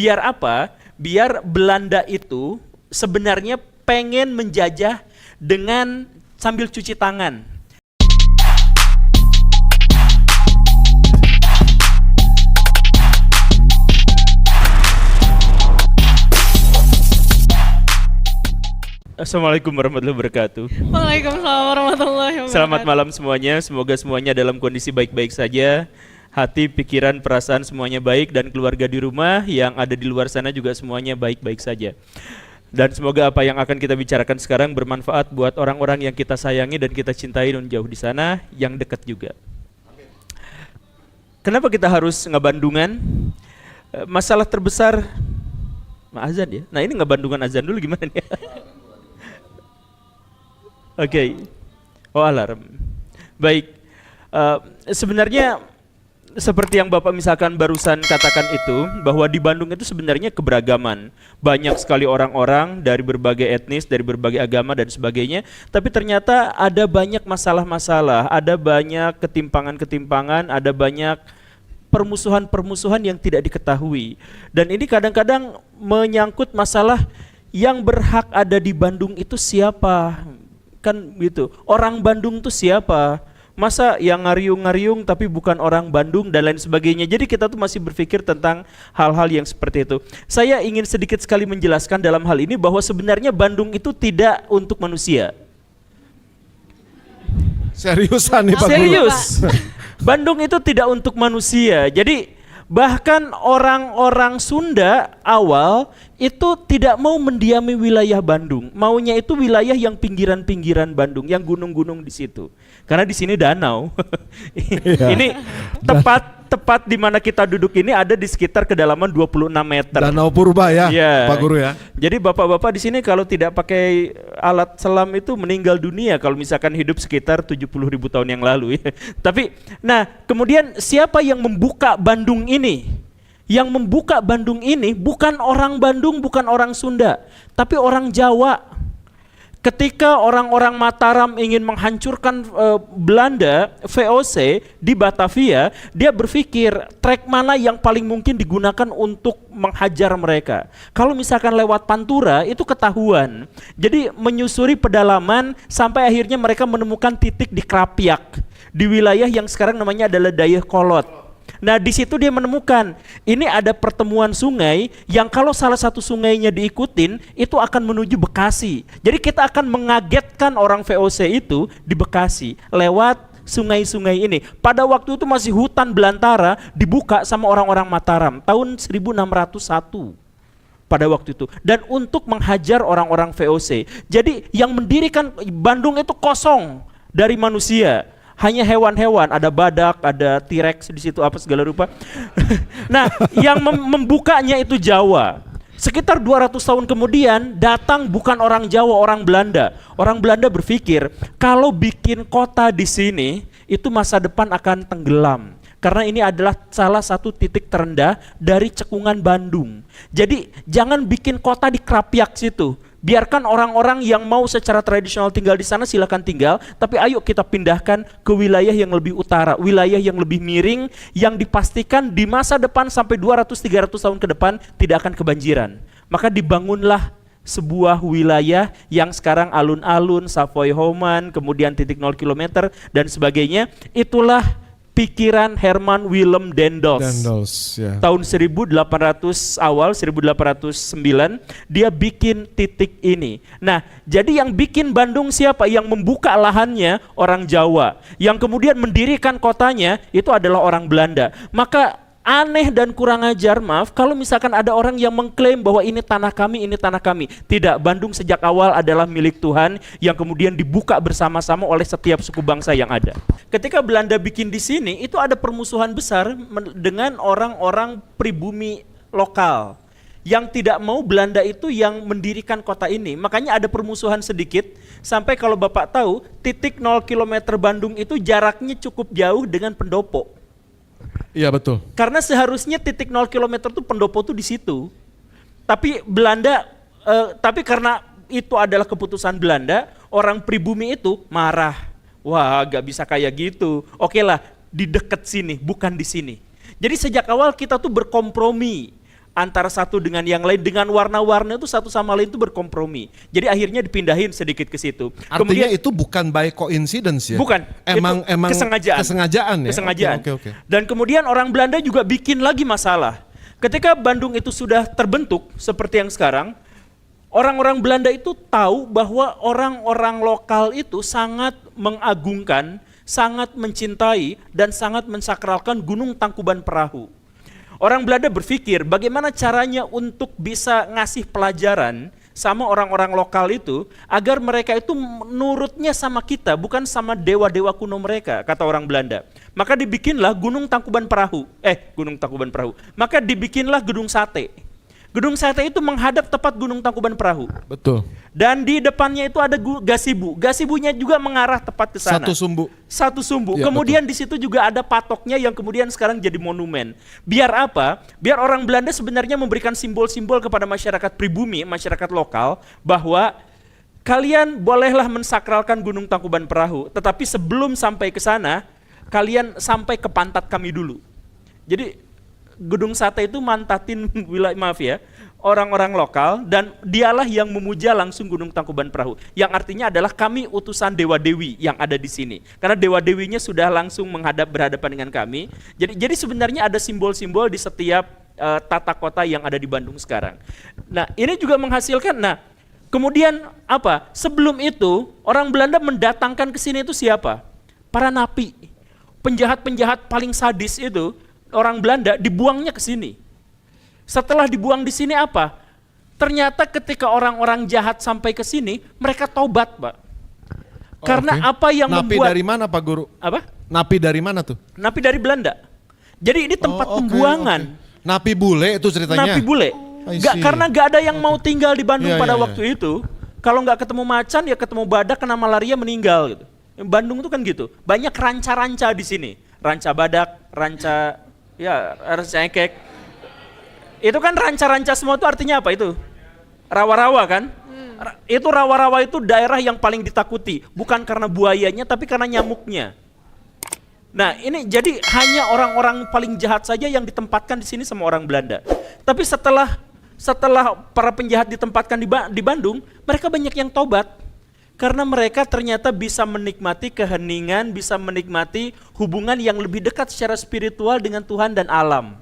Biar apa? Biar Belanda itu sebenarnya pengen menjajah dengan sambil cuci tangan. Assalamualaikum warahmatullahi wabarakatuh. Waalaikumsalam warahmatullahi wabarakatuh. Selamat malam semuanya, semoga semuanya dalam kondisi baik-baik saja. Hati, pikiran, perasaan semuanya baik, dan keluarga di rumah yang ada di luar sana juga semuanya baik-baik saja. Dan semoga apa yang akan kita bicarakan sekarang bermanfaat buat orang-orang yang kita sayangi dan kita cintai non jauh di sana, yang dekat juga. Kenapa kita harus ngebandungan? Masalah terbesar azan ya. Nah ini ngebandungan azan dulu gimana nih? Oke. Oh alarm. Baik. Sebenarnya seperti yang Bapak misalkan barusan katakan itu, bahwa di Bandung itu sebenarnya keberagaman. Banyak sekali orang-orang dari berbagai etnis, dari berbagai agama dan sebagainya. Tapi ternyata ada banyak masalah-masalah, ada banyak ketimpangan-ketimpangan, ada banyak permusuhan-permusuhan yang tidak diketahui. Dan ini kadang-kadang menyangkut masalah yang berhak ada di Bandung itu siapa? Kan gitu. Orang Bandung itu siapa? Masa yang ngariung-ngariung tapi bukan orang Bandung dan lain sebagainya. Jadi kita tuh masih berpikir tentang hal-hal yang seperti itu. Saya ingin sedikit sekali menjelaskan dalam hal ini bahwa sebenarnya Bandung itu tidak untuk manusia. Seriusan nih Pak Guru? Serius. Bandung itu tidak untuk manusia. Jadi bahkan orang-orang Sunda awal itu tidak mau mendiami wilayah Bandung. Maunya itu wilayah yang pinggiran-pinggiran Bandung, yang gunung-gunung di situ. Karena di sini danau. Ini tepat di mana kita duduk ini ada di sekitar kedalaman 26 meter. Danau Purba ya, Pak Guru ya. Jadi bapak-bapak di sini kalau tidak pakai alat selam itu meninggal dunia kalau misalkan hidup sekitar 70.000 tahun yang lalu ya. Tapi nah, kemudian siapa yang membuka Bandung ini? Yang membuka Bandung ini bukan orang Bandung, bukan orang Sunda, tapi orang Jawa. Ketika orang-orang Mataram ingin menghancurkan Belanda, VOC di Batavia, dia berpikir trek mana yang paling mungkin digunakan untuk menghajar mereka. Kalau misalkan lewat Pantura itu ketahuan. Jadi menyusuri pedalaman sampai akhirnya mereka menemukan titik di Krapyak, di wilayah yang sekarang namanya adalah Dayakolot. Nah di situ dia menemukan ini ada pertemuan sungai yang kalau salah satu sungainya diikutin itu akan menuju Bekasi. Jadi kita akan mengagetkan orang VOC itu di Bekasi lewat sungai-sungai ini. Pada waktu itu masih hutan belantara dibuka sama orang-orang Mataram tahun 1601 pada waktu itu, dan untuk menghajar orang-orang VOC. Jadi yang mendirikan Bandung itu kosong dari manusia. Hanya hewan-hewan, ada badak, ada T-Rex di situ apa segala rupa. Nah, yang membukanya itu Jawa. Sekitar 200 tahun kemudian datang bukan orang Jawa, orang Belanda. Orang Belanda berpikir kalau bikin kota di sini itu masa depan akan tenggelam. Karena ini adalah salah satu titik terendah dari cekungan Bandung. Jadi jangan bikin kota di Krapyak situ. Biarkan orang-orang yang mau secara tradisional tinggal di sana silakan tinggal, tapi ayo kita pindahkan ke wilayah yang lebih utara, wilayah yang lebih miring, yang dipastikan di masa depan sampai 200-300 tahun ke depan tidak akan kebanjiran. Maka dibangunlah sebuah wilayah yang sekarang alun-alun, Savoy Homan, kemudian titik 0 km dan sebagainya. Itulah pikiran Herman Willem Daendels. Ya. Tahun 1809 dia bikin titik ini. Nah, jadi yang bikin Bandung siapa? Yang membuka lahannya orang Jawa. Yang kemudian mendirikan kotanya itu adalah orang Belanda. Maka aneh dan kurang ajar, maaf, kalau misalkan ada orang yang mengklaim bahwa ini tanah kami, ini tanah kami. Tidak, Bandung sejak awal adalah milik Tuhan yang kemudian dibuka bersama-sama oleh setiap suku bangsa yang ada. Ketika Belanda bikin di sini, itu ada permusuhan besar dengan orang-orang pribumi lokal yang tidak mau Belanda itu yang mendirikan kota ini. Makanya ada permusuhan sedikit, sampai kalau Bapak tahu, titik 0 km Bandung itu jaraknya cukup jauh dengan Pendopo. Iya betul. Karena seharusnya titik 0 km itu Pendopo tuh di situ. Tapi Belanda, tapi karena itu adalah keputusan Belanda, orang pribumi itu marah. Wah, gak bisa kayak gitu. Oke lah, di dekat sini, bukan di sini. Jadi sejak awal kita tuh berkompromi antara satu dengan yang lain, dengan warna-warna itu satu sama lain itu berkompromi. Jadi akhirnya dipindahin sedikit ke situ. Artinya itu bukan by coincidence ya? Bukan. Emang kesengajaan. Kesengajaan ya? Kesengajaan. Oke. Dan kemudian orang Belanda juga bikin lagi masalah. Ketika Bandung itu sudah terbentuk seperti yang sekarang, orang-orang Belanda itu tahu bahwa orang-orang lokal itu sangat mengagungkan, sangat mencintai, dan sangat mensakralkan Gunung Tangkuban Perahu. Orang Belanda berpikir bagaimana caranya untuk bisa ngasih pelajaran sama orang-orang lokal itu agar mereka itu nurutnya sama kita, bukan sama dewa-dewa kuno mereka, kata orang Belanda. Maka dibikinlah Gunung Tangkuban Perahu. Maka dibikinlah Gedung Sate. Gedung Sate itu menghadap tepat Gunung Tangkuban Perahu. Betul. Dan di depannya itu ada gasibu. Gasibunya juga mengarah tepat ke sana. Satu sumbu. Ya, kemudian di situ juga ada patoknya yang kemudian sekarang jadi monumen. Biar apa? Biar orang Belanda sebenarnya memberikan simbol-simbol kepada masyarakat pribumi, masyarakat lokal, bahwa kalian bolehlah mensakralkan Gunung Tangkuban Perahu, tetapi sebelum sampai ke sana, kalian sampai ke pantat kami dulu. Jadi Gedung Sate itu mantatin orang-orang lokal, dan dialah yang memuja langsung Gunung Tangkuban Perahu, yang artinya adalah kami utusan dewa-dewi yang ada di sini, karena dewa-dewinya sudah langsung berhadapan dengan kami. Jadi sebenarnya ada simbol-simbol di setiap tata kota yang ada di Bandung sekarang. Nah, ini juga menghasilkan. Nah, kemudian apa? Sebelum itu orang Belanda mendatangkan ke sini itu siapa? Para napi, penjahat-penjahat paling sadis itu. Orang Belanda dibuangnya ke sini. Setelah dibuang di sini apa? Ternyata ketika orang-orang jahat sampai ke sini, mereka tobat, Pak. Karena apa yang napi membuat... Napi dari mana, Pak Guru? Apa? Napi dari mana tuh? Napi dari Belanda. Jadi ini tempat pembuangan. Napi bule itu ceritanya? Napi bule. Karena gak ada yang mau tinggal di Bandung pada waktu itu. Kalau nggak ketemu macan, ya ketemu badak, kena malaria, meninggal gitu. Bandung itu kan gitu. Banyak ranca-ranca di sini. Ranca badak, ranca ekek. Itu kan ranca-ranca semua itu artinya apa itu? Rawa-rawa kan? Itu rawa-rawa itu daerah yang paling ditakuti. Bukan karena buayanya tapi karena nyamuknya. Nah ini jadi hanya orang-orang paling jahat saja yang ditempatkan di sini sama orang Belanda. Tapi setelah para penjahat ditempatkan di Bandung, mereka banyak yang tobat. Karena mereka ternyata bisa menikmati keheningan, bisa menikmati hubungan yang lebih dekat secara spiritual dengan Tuhan dan alam.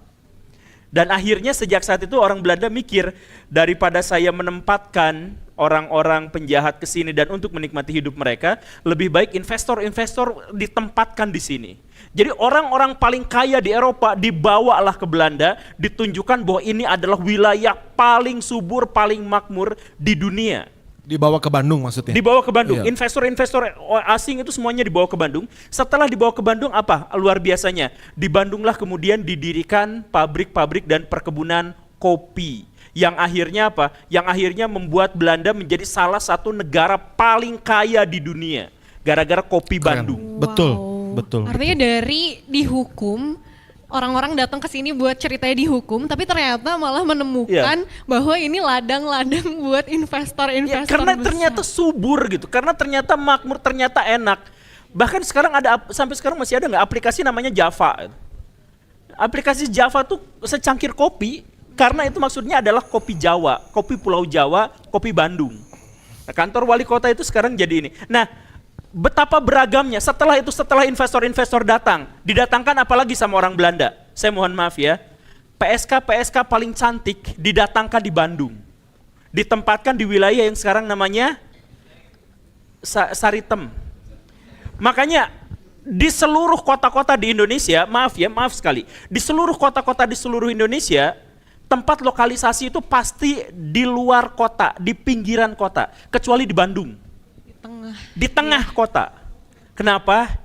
Dan akhirnya sejak saat itu orang Belanda mikir, daripada saya menempatkan orang-orang penjahat ke sini dan untuk menikmati hidup mereka, lebih baik investor-investor ditempatkan di sini. Jadi orang-orang paling kaya di Eropa dibawalah ke Belanda, ditunjukkan bahwa ini adalah wilayah paling subur, paling makmur di dunia. Dibawa ke Bandung maksudnya? Dibawa ke Bandung. Iya. Investor-investor asing itu semuanya dibawa ke Bandung. Setelah dibawa ke Bandung apa? Luar biasanya. Di Bandunglah kemudian didirikan pabrik-pabrik dan perkebunan kopi. Yang akhirnya apa? Yang akhirnya membuat Belanda menjadi salah satu negara paling kaya di dunia. Gara-gara kopi Bandung. Wow. Betul. Artinya dari dihukum, orang-orang datang ke sini buat ceritanya dihukum, tapi ternyata malah menemukan bahwa ini ladang-ladang buat investor-investor karena besar. ternyata subur gitu, karena ternyata makmur, ternyata enak. Bahkan sekarang sampai sekarang masih ada nggak aplikasi namanya Java. Aplikasi Java tuh secangkir kopi, karena itu maksudnya adalah kopi Jawa, kopi Pulau Jawa, kopi Bandung. Nah, kantor wali kota itu sekarang jadi ini. Nah, betapa beragamnya. Setelah investor-investor didatangkan apalagi sama orang Belanda. Saya mohon maaf ya, PSK paling cantik didatangkan di Bandung. Ditempatkan di wilayah yang sekarang namanya Saritem. Makanya di seluruh kota-kota di Indonesia, maaf sekali, di seluruh kota-kota di seluruh Indonesia, tempat lokalisasi itu pasti di luar kota, di pinggiran kota, kecuali di Bandung. Di tengah kota. Kenapa?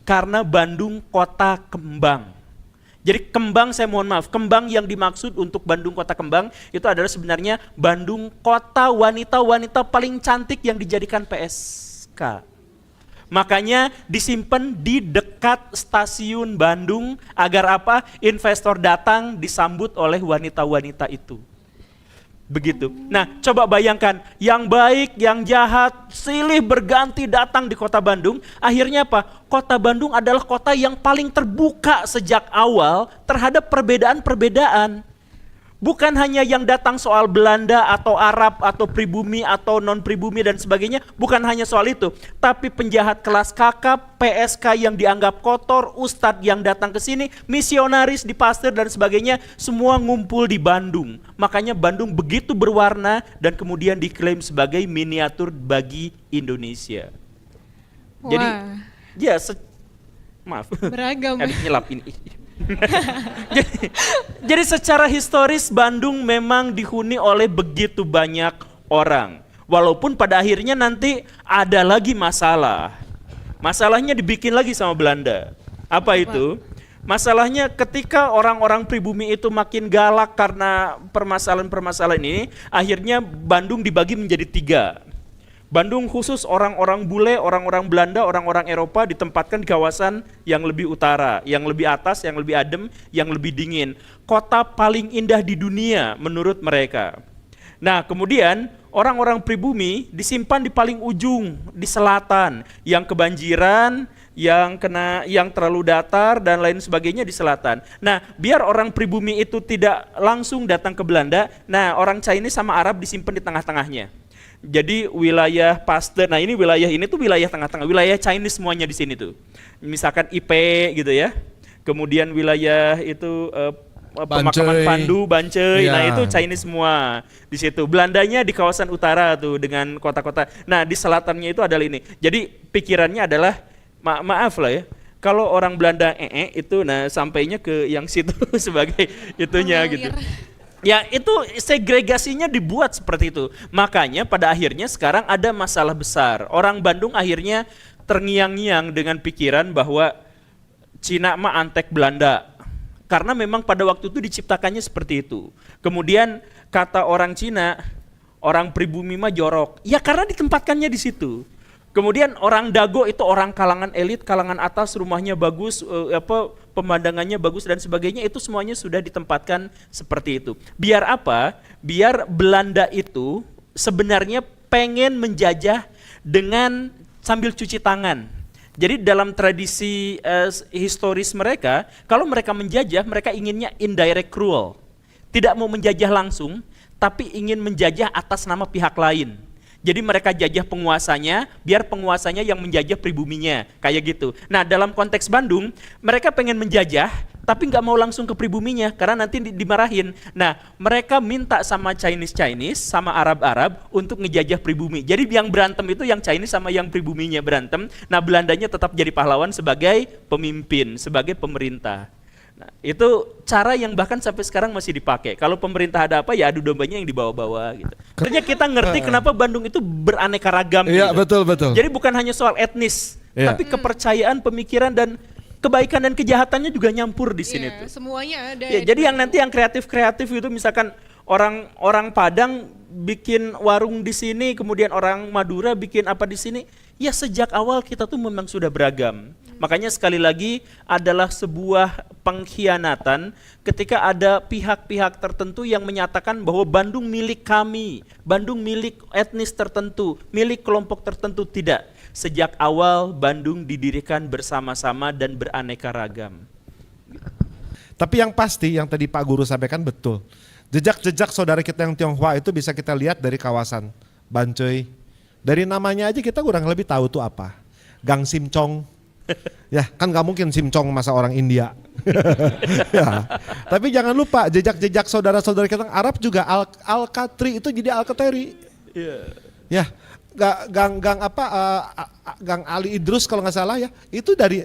Karena Bandung kota kembang. Jadi kembang, saya mohon maaf, kembang yang dimaksud untuk Bandung kota kembang itu adalah sebenarnya Bandung kota wanita-wanita paling cantik yang dijadikan PSK. Makanya disimpan di dekat stasiun Bandung agar apa? Investor datang disambut oleh wanita-wanita itu. Begitu. Nah, coba bayangkan, yang baik, yang jahat, silih berganti datang di kota Bandung. Akhirnya apa? Kota Bandung adalah kota yang paling terbuka sejak awal terhadap perbedaan-perbedaan. Bukan hanya yang datang soal Belanda atau Arab atau pribumi atau non-pribumi dan sebagainya, bukan hanya soal itu. Tapi penjahat kelas kakap, PSK yang dianggap kotor, ustadz yang datang ke sini, misionaris di Pasteur dan sebagainya, semua ngumpul di Bandung. Makanya Bandung begitu berwarna dan kemudian diklaim sebagai miniatur bagi Indonesia. Wah. Jadi, ya maaf. Beragam. Nyelap ini. jadi secara historis Bandung memang dihuni oleh begitu banyak orang. Walaupun pada akhirnya nanti ada lagi masalah. Masalahnya dibikin lagi sama Belanda. Apa itu? Masalahnya ketika orang-orang pribumi itu makin galak karena permasalahan-permasalahan ini, akhirnya Bandung dibagi menjadi 3. Bandung khusus orang-orang bule, orang-orang Belanda, orang-orang Eropa ditempatkan di kawasan yang lebih utara, yang lebih atas, yang lebih adem, yang lebih dingin. Kota paling indah di dunia menurut mereka. Nah, kemudian orang-orang pribumi disimpan di paling ujung, di selatan, yang kebanjiran, yang terlalu datar dan lain sebagainya di selatan. Nah, biar orang pribumi itu tidak langsung datang ke Belanda, nah orang Chinese sama Arab disimpan di tengah-tengahnya. Jadi wilayah Pasteur, nah ini tuh wilayah tengah-tengah, wilayah Chinese semuanya di sini tuh. Misalkan IP gitu ya. Kemudian wilayah itu pemakaman Pandu, Bancai, nah itu Chinese semua di situ. Belandanya di kawasan utara tuh dengan kota-kota. Nah di selatannya itu adalah ini. Jadi pikirannya adalah maaf lah ya. Kalau orang Belanda itu, nah sampainya ke yang situ sebagai itunya gitu. Ya itu segregasinya dibuat seperti itu. Makanya pada akhirnya sekarang ada masalah besar. Orang Bandung akhirnya terngiang-ngiang dengan pikiran bahwa Cina mah antek Belanda. Karena memang pada waktu itu diciptakannya seperti itu. Kemudian kata orang Cina, orang pribumi mah jorok. Ya karena ditempatkannya di situ. Kemudian orang Dago itu orang kalangan elit, kalangan atas, rumahnya bagus, pemandangannya bagus dan sebagainya, itu semuanya sudah ditempatkan seperti itu. Biar apa? Biar Belanda itu sebenarnya pengen menjajah dengan sambil cuci tangan. Jadi dalam tradisi historis mereka, kalau mereka menjajah, mereka inginnya indirect rule. Tidak mau menjajah langsung, tapi ingin menjajah atas nama pihak lain. Jadi mereka jajah penguasanya, biar penguasanya yang menjajah pribuminya, kayak gitu. Nah dalam konteks Bandung, mereka pengen menjajah, tapi nggak mau langsung ke pribuminya, karena nanti dimarahin. Nah mereka minta sama Chinese, sama Arab untuk ngejajah pribumi. Jadi yang berantem itu yang Chinese sama yang pribuminya berantem. Nah Belandanya tetap jadi pahlawan sebagai pemimpin, sebagai pemerintah. Nah, itu cara yang bahkan sampai sekarang masih dipakai. Kalau pemerintah ada apa ya adu dombanya yang dibawa-bawa gitu. Artinya kita ngerti kenapa Bandung itu beraneka ragam. Iya gitu. betul. Jadi bukan hanya soal etnis, tapi kepercayaan, pemikiran dan kebaikan dan kejahatannya juga nyampur di sini tuh. Semuanya ada. Ya, jadi yang nanti yang kreatif itu misalkan orang Padang bikin warung di sini, kemudian orang Madura bikin apa di sini. Ya sejak awal kita tuh memang sudah beragam. Makanya sekali lagi adalah sebuah pengkhianatan ketika ada pihak-pihak tertentu yang menyatakan bahwa Bandung milik kami, Bandung milik etnis tertentu, milik kelompok tertentu. Tidak. Sejak awal Bandung didirikan bersama-sama dan beraneka ragam. Tapi yang pasti yang tadi Pak Guru sampaikan betul. Jejak-jejak saudara kita yang Tionghoa itu bisa kita lihat dari kawasan Bancai. Dari namanya aja kita kurang lebih tahu tuh apa. Gang Simcong. Ya kan gak mungkin Simcong masa orang India. Ya. Tapi jangan lupa jejak-jejak saudara-saudara kita Arab juga Al-Katri itu jadi Al-Kateri. Ya. Gang Ali Idrus kalau nggak salah ya, itu dari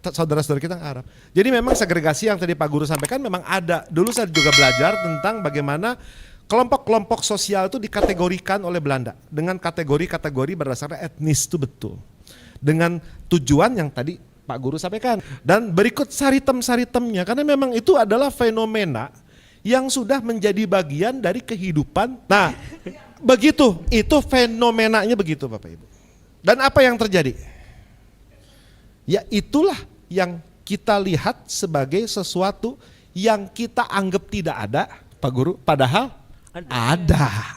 saudara-saudara kita yang Arab. Jadi memang segregasi yang tadi Pak Guru sampaikan memang ada. Dulu saya juga belajar tentang bagaimana kelompok-kelompok sosial itu dikategorikan oleh Belanda dengan kategori-kategori berdasarkan etnis itu betul. Dengan tujuan yang tadi Pak Guru sampaikan. Dan berikut saritem-saritemnya karena memang itu adalah fenomena yang sudah menjadi bagian dari kehidupan. Nah, begitu, itu fenomenanya begitu Bapak Ibu. Dan apa yang terjadi? Ya itulah yang kita lihat sebagai sesuatu yang kita anggap tidak ada, Pak Guru, padahal ada.